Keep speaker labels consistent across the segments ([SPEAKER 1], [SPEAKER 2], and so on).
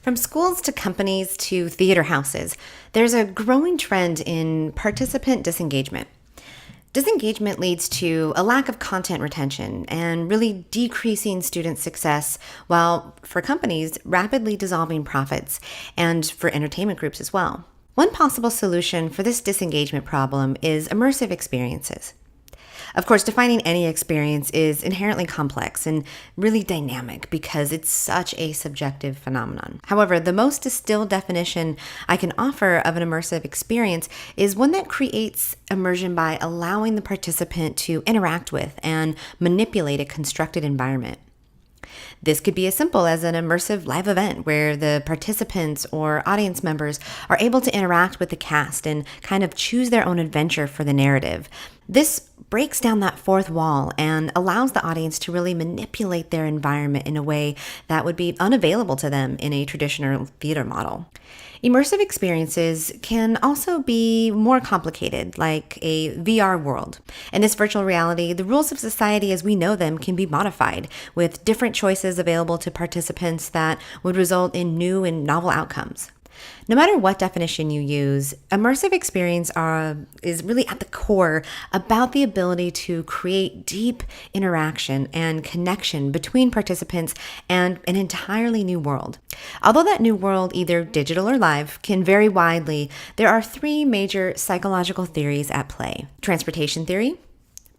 [SPEAKER 1] From schools to companies to theater houses, there's a growing trend in participant disengagement. Disengagement leads to a lack of content retention and really decreasing student success, while for companies, rapidly dissolving profits, and for entertainment groups as well. One possible solution for this disengagement problem is immersive experiences. Of course, defining any experience is inherently complex and really dynamic because it's such a subjective phenomenon. However, the most distilled definition I can offer of an immersive experience is one that creates immersion by allowing the participant to interact with and manipulate a constructed environment. This could be as simple as an immersive live event where the participants or audience members are able to interact with the cast and kind of choose their own adventure for the narrative. This breaks down that fourth wall and allows the audience to really manipulate their environment in a way that would be unavailable to them in a traditional theater model. Immersive experiences can also be more complicated, like a VR world. In this virtual reality, the rules of society as we know them can be modified, with different choices available to participants that would result in new and novel outcomes. No matter what definition you use, immersive experience is really at the core about the ability to create deep interaction and connection between participants and an entirely new world. Although that new world, either digital or live, can vary widely, there are three major psychological theories at play: transportation theory,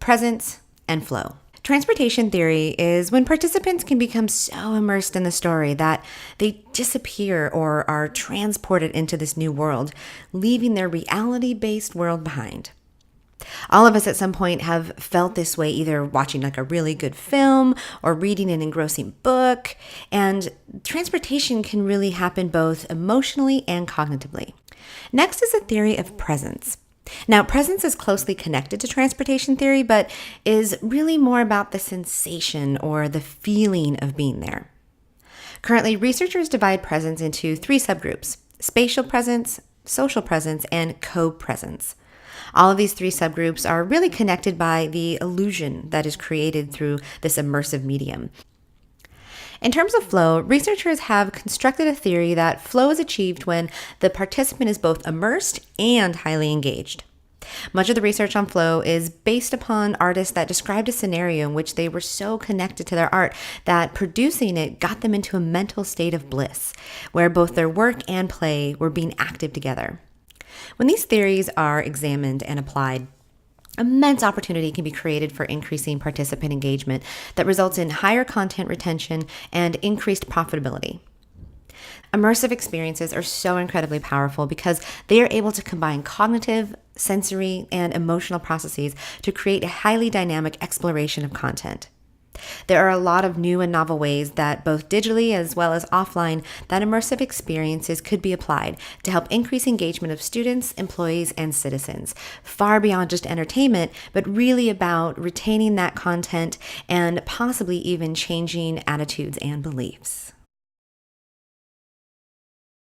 [SPEAKER 1] presence, and flow. Transportation theory is when participants can become so immersed in the story that they disappear or are transported into this new world, leaving their reality-based world behind. All of us at some point have felt this way, either watching like a really good film or reading an engrossing book, and transportation can really happen both emotionally and cognitively. Next is a theory of presence. Now, presence is closely connected to transportation theory, but is really more about the sensation or the feeling of being there. Currently, researchers divide presence into three subgroups: spatial presence, social presence, and co-presence. All of these three subgroups are really connected by the illusion that is created through this immersive medium. In terms of flow, researchers have constructed a theory that flow is achieved when the participant is both immersed and highly engaged. Much of the research on flow is based upon artists that described a scenario in which they were so connected to their art that producing it got them into a mental state of bliss, where both their work and play were being active together. When these theories are examined and applied, immense opportunity can be created for increasing participant engagement that results in higher content retention and increased profitability. Immersive experiences are so incredibly powerful because they are able to combine cognitive, sensory, and emotional processes to create a highly dynamic exploration of content. There are a lot of new and novel ways that both digitally as well as offline that immersive experiences could be applied to help increase engagement of students, employees, and citizens, far beyond just entertainment, but really about retaining that content and possibly even changing attitudes and beliefs.